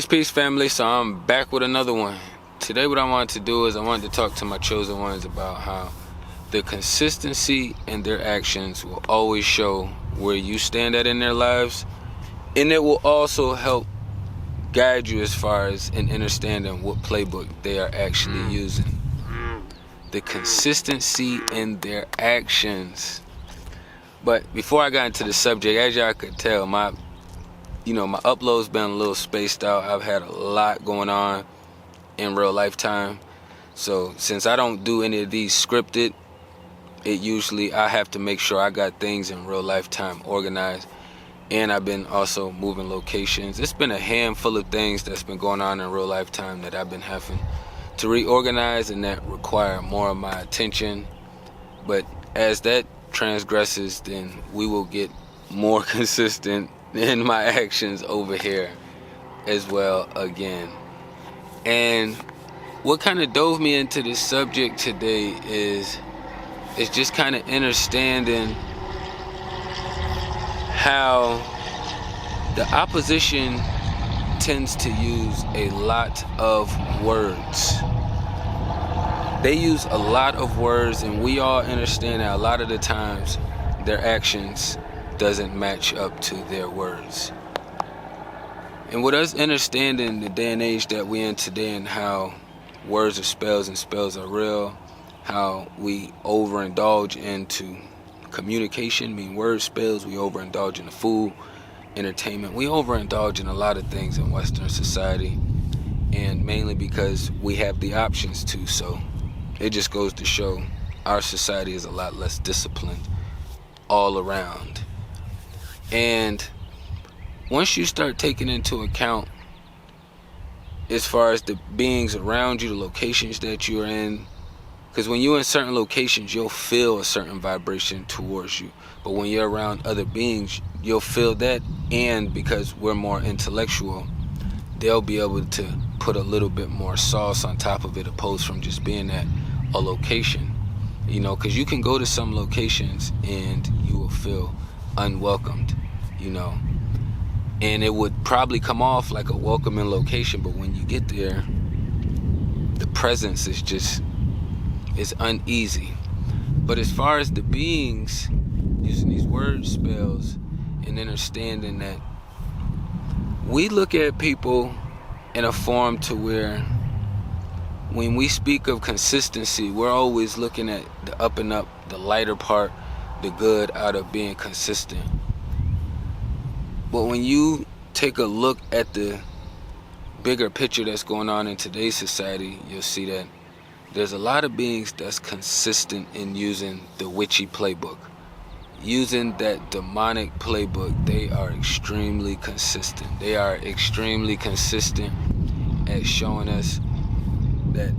Peace, family. So I'm back with another one. Today what I wanted to do is I wanted to talk to my chosen ones about how the consistency in their actions will always show where you stand at in their lives, and it will also help guide you as far as in understanding what playbook they are actually using. The consistency in their actions. But before I got into the subject, as y'all could tell, my upload's been a little spaced out. I've had a lot going on in real life time. So since I don't do any of these scripted, I have to make sure I got things in real life time organized. And I've been also moving locations. It's been a handful of things that's been going on in real life time that I've been having to reorganize and that require more of my attention. But as that transgresses, then we will get more consistent in my actions over here as well again. And what kind of dove me into this subject today is just kind of understanding how the opposition tends to use a lot of words. They use a lot of words, and we all understand that a lot of the times their actions doesn't match up to their words. And with us understanding the day and age that we're in today and how words are spells and spells are real, how we overindulge into communication, words, spells, we overindulge in the food, entertainment, we overindulge in a lot of things in Western society, and mainly because we have the options to. So it just goes to show our society is a lot less disciplined all around. And once you start taking into account as far as the beings around you, the locations that you're in, because when you're in certain locations, you'll feel a certain vibration towards you. But when you're around other beings, you'll feel that. And because we're more intellectual, they'll be able to put a little bit more sauce on top of it, opposed from just being at a location. Because you can go to some locations and you will feel unwelcomed, and it would probably come off like a welcoming location, but when you get there, the presence is uneasy. But as far as the beings using these word spells and understanding that we look at people in a form to where when we speak of consistency, we're always looking at the up and up, the lighter part, the good out of being consistent. But when you take a look at the bigger picture that's going on in today's society, you'll see that there's a lot of beings that's consistent in using the witchy playbook. Using that demonic playbook, they are extremely consistent. They are extremely consistent at showing us that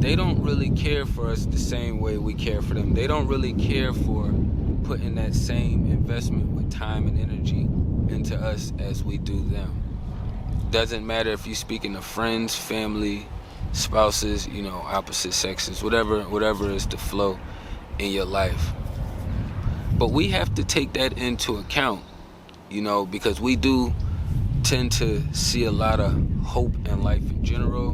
they don't really care for us the same way we care for them. They don't really care for putting that same investment with time and energy into us as we do them. Doesn't matter if you're speaking to friends, family, spouses, opposite sexes, whatever is the flow in your life. But we have to take that into account, because we do tend to see a lot of hope in life in general,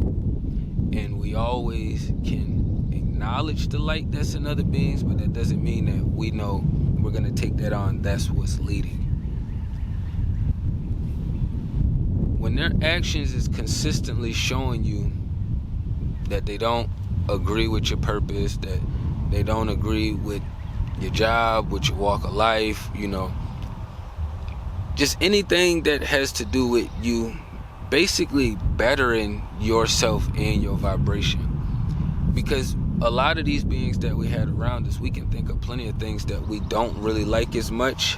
and we always can acknowledge the light that's in other beings, but that doesn't mean that we know we're going to take that on, that's what's leading. When their actions is consistently showing you that they don't agree with your purpose, that they don't agree with your job, with your walk of life, just anything that has to do with you basically bettering yourself and your vibration. Because a lot of these beings that we had around us, we can think of plenty of things that we don't really like as much,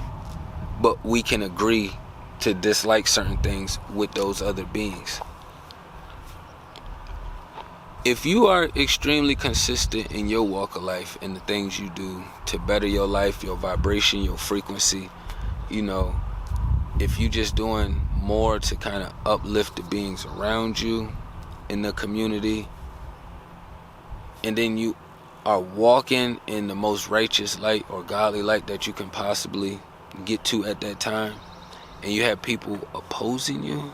but we can agree to dislike certain things with those other beings. If you are extremely consistent in your walk of life and the things you do to better your life, your vibration, your frequency, if you're just doing more to kind of uplift the beings around you in the community, and then you are walking in the most righteous light or godly light that you can possibly get to at that time, and you have people opposing you,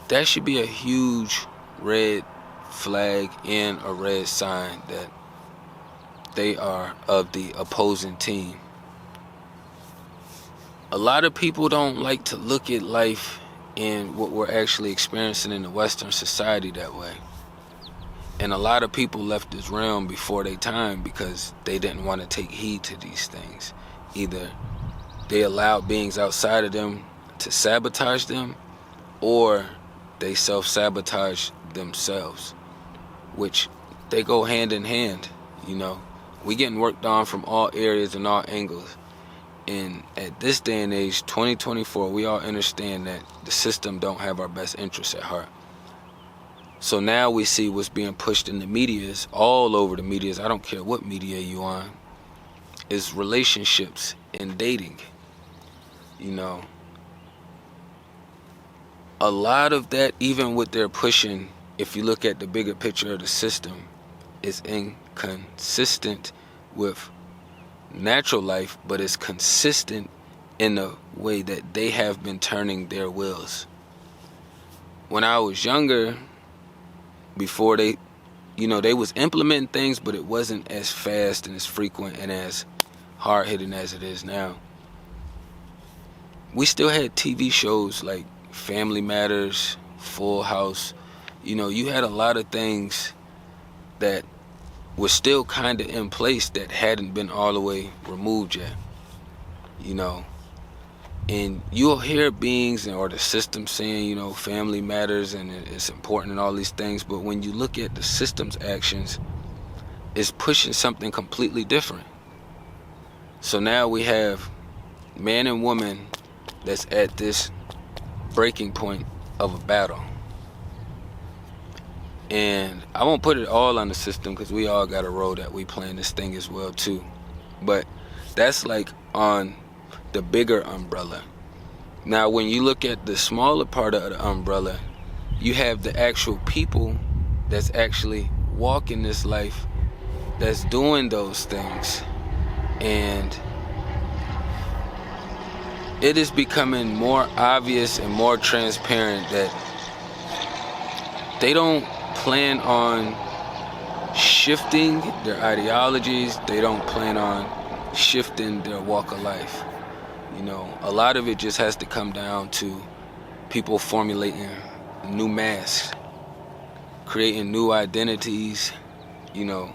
that should be a huge red flag and a red sign that they are of the opposing team. A lot of people don't like to look at life and what we're actually experiencing in the Western society that way. And a lot of people left this realm before their time because they didn't want to take heed to these things. Either they allowed beings outside of them to sabotage them, or they self-sabotage themselves, which they go hand in hand. You know, we getting worked on from all areas and all angles. And at this day and age, 2024, we all understand that the system don't have our best interests at heart. So now we see what's being pushed in the medias, all over the medias, I don't care what media you on, is relationships and dating. You know, a lot of that, even what they're pushing, if you look at the bigger picture of the system, is inconsistent with natural life, but it's consistent in the way that they have been turning their wheels. When I was younger, before they was implementing things, but it wasn't as fast and as frequent and as hard-hitting as it is now. We still had TV shows like Family Matters, Full House. You know, you had a lot of things that were still kind of in place that hadn't been all the way removed yet. You know, and you'll hear beings or the system saying, you know, family matters and it's important and all these things, but when you look at the system's actions, it's pushing something completely different. So now we have man and woman that's at this breaking point of a battle. And I won't put it all on the system because we all got a role that we play in this thing as well too. But that's like on the bigger umbrella. Now when you look at the smaller part of the umbrella, you have the actual people that's actually walking this life, that's doing those things. And it is becoming more obvious and more transparent that they don't plan on shifting their ideologies. They don't plan on shifting their walk of life. You know, a lot of it just has to come down to people formulating new masks, creating new identities, you know,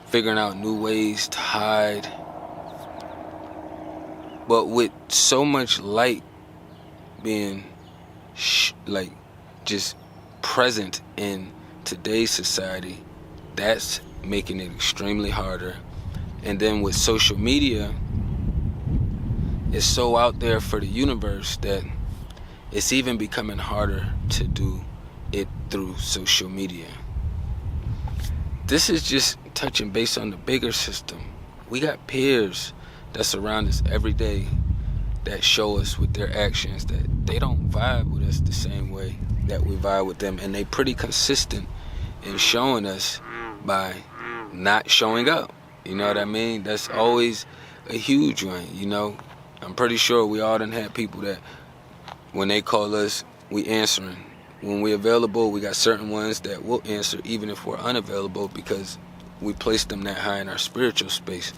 figuring out new ways to hide. But with so much light being just present in today's society, that's making it extremely harder. And then with social media, it's so out there for the universe that it's even becoming harder to do it through social media. This is just touching base on the bigger system. We got peers that surround us every day that show us with their actions that they don't vibe with us the same way that we vibe with them, and they pretty consistent in showing us by not showing up. You know what I mean? That's always a huge one. You know, I'm pretty sure we all done had people that when they call us, we answering. When we're available, we got certain ones that will answer even if we're unavailable because we place them that high in our spiritual space.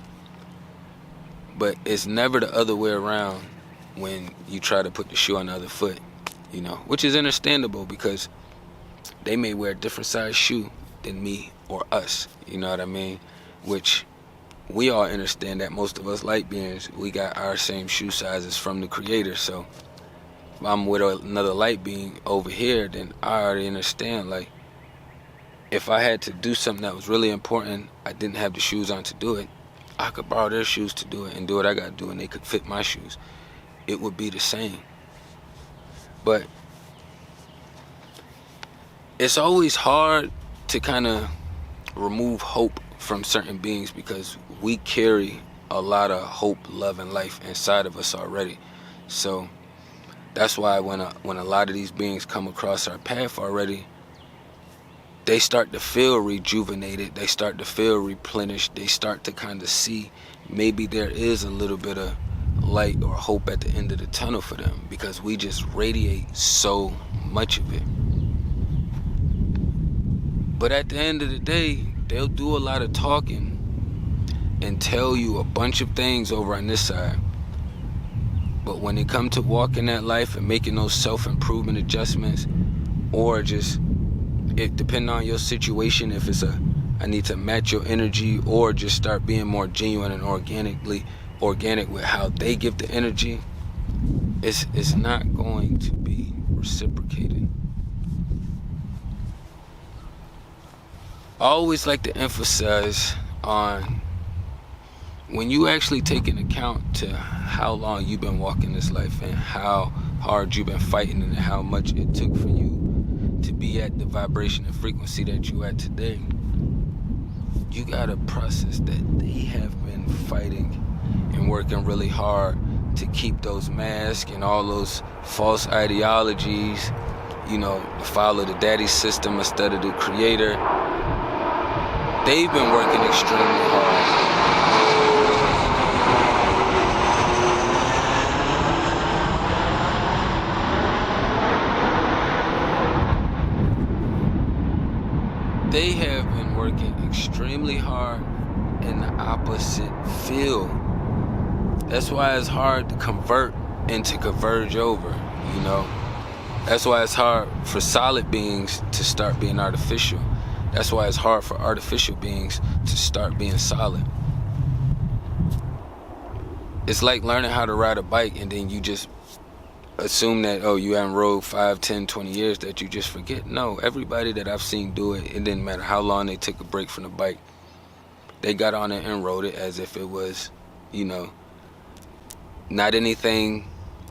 But it's never the other way around when you try to put the shoe on the other foot, you know, which is understandable because they may wear a different size shoe than me or us, you know what I mean? Which we all understand that most of us light beings, we got our same shoe sizes from the Creator. So if I'm with another light being over here, then I already understand, like, if I had to do something that was really important, I didn't have the shoes on to do it, I could borrow their shoes to do it and do what I gotta do, and they could fit my shoes. It would be the same. But it's always hard to kind of remove hope from certain beings because we carry a lot of hope, love, and life inside of us already. So that's why when a lot of these beings come across our path already, they start to feel rejuvenated, they start to feel replenished, they start to kind of see maybe there is a little bit of light or hope at the end of the tunnel for them because we just radiate so much of it. But at the end of the day, they'll do a lot of talking and tell you a bunch of things over on this side. But when it comes to walking that life and making those self-improvement adjustments, or just, it depending on your situation, if it's I need to match your energy, or just start being more genuine and organic with how they give the energy, it's not going to be reciprocated. I always like to emphasize on when you actually take into account to how long you've been walking this life and how hard you've been fighting and how much it took for you to be at the vibration and frequency that you at today, you gotta process that they have been fighting and working really hard to keep those masks and all those false ideologies, to follow the daddy system instead of the creator. They've been working extremely hard. They have been working extremely hard in the opposite field. That's why it's hard to convert and to converge over, That's why it's hard for solid beings to start being artificial. That's why it's hard for artificial beings to start being solid. It's like learning how to ride a bike and then you just assume that, you haven't rode 5, 10, 20 years, that you just forget. No, everybody that I've seen do it, it didn't matter how long they took a break from the bike. They got on it and rode it as if it was, not anything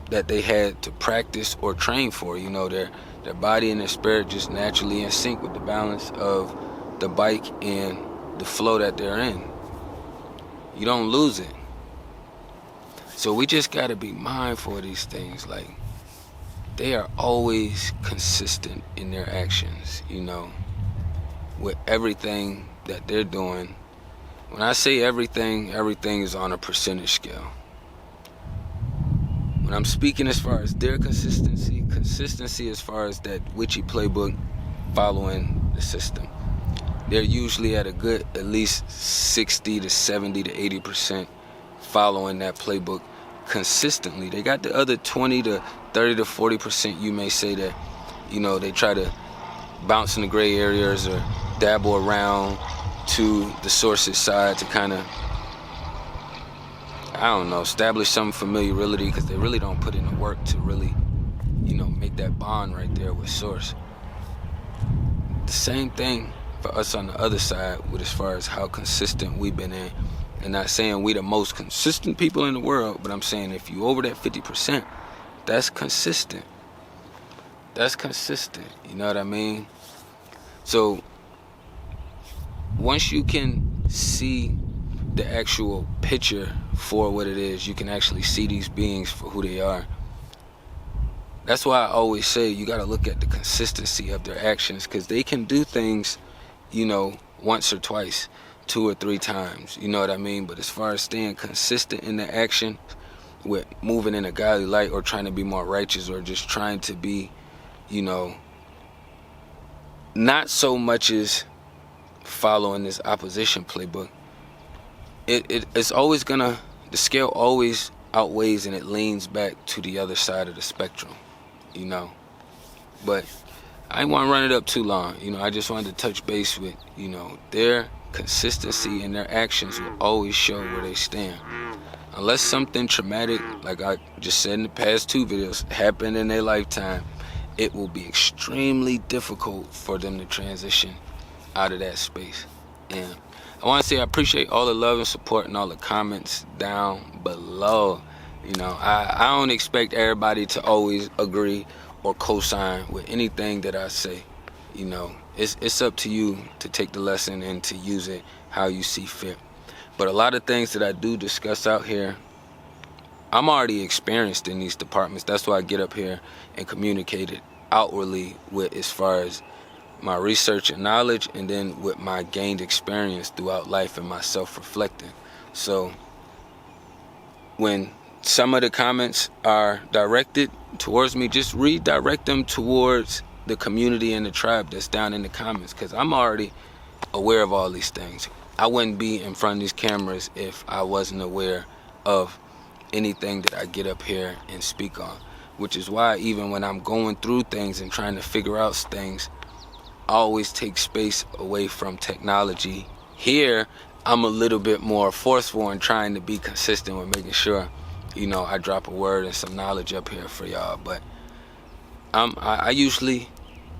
that they had to practice or train for. Their body and their spirit just naturally in sync with the balance of the bike and the flow that they're in. You don't lose it. So we just gotta be mindful of these things. Like, they are always consistent in their actions, with everything that they're doing. When I say everything is on a percentage scale. When I'm speaking as far as their consistency as far as that witchy playbook following the system, they're usually at a good at least 60 to 70 to 80% following that playbook consistently. They got the other 20 to 30 to 40% you may say that, they try to bounce in the gray areas or dabble around to the source's side to kind of, establish some familiarity, because they really don't put in the work to really, make that bond right there with source. The same thing for us on the other side with as far as how consistent we've been in. And not saying we the most consistent people in the world, but I'm saying if you over that 50%, that's consistent. That's consistent, you know what I mean? So once you can see the actual picture for what it is, you can actually see these beings for who they are. That's why I always say you got to look at the consistency of their actions, because they can do things, once or twice, 2 or 3 times, you know what I mean? But as far as staying consistent in the action with moving in a godly light or trying to be more righteous or just trying to be, not so much as following this opposition playbook, it's always gonna, the scale always outweighs and it leans back to the other side of the spectrum, But I didn't want to run it up too long, I just wanted to touch base with, their consistency and their actions will always show where they stand. Unless something traumatic, like I just said in the past 2 videos, happened in their lifetime, it will be extremely difficult for them to transition out of that space. And I want to say I appreciate all the love and support and all the comments down below. I don't expect everybody to always agree or co-sign with anything that I say. It's up to you to take the lesson and to use it how you see fit. But a lot of things that I do discuss out here, I'm already experienced in these departments. That's why I get up here and communicate it outwardly with as far as my research and knowledge, and then with my gained experience throughout life and my self-reflecting. So when some of the comments are directed towards me, just redirect them towards the community and the tribe that's down in the comments, because I'm already aware of all these things. I wouldn't be in front of these cameras if I wasn't aware of anything that I get up here and speak on, which is why even when I'm going through things and trying to figure out things, I always take space away from technology. Here, I'm a little bit more forceful in trying to be consistent with making sure, you know, I drop a word and some knowledge up here for y'all. But I usually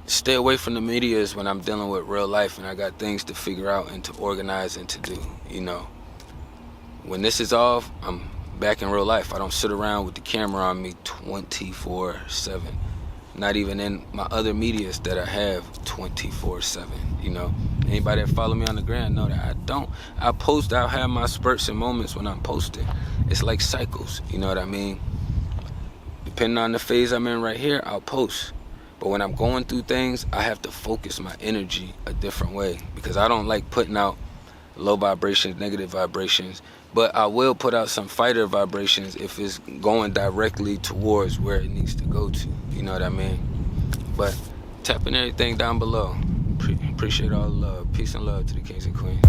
stay away from the medias when I'm dealing with real life and I got things to figure out and to organize and to do, you know. When this is off, I'm back in real life. I don't sit around with the camera on me 24/7. Not even in my other medias that I have 24/7, you know. Anybody that follow me on the gram know that I don't. I post, I'll have my spurts and moments when I'm posting. It's like cycles, you know what I mean? Depending on the phase I'm in right here, I'll post. But when I'm going through things, I have to focus my energy a different way, because I don't like putting out low vibrations, negative vibrations. But I will put out some fighter vibrations if it's going directly towards where it needs to go to. You know what I mean? But tapping everything down below. Appreciate all the love. Peace and love to the kings and queens.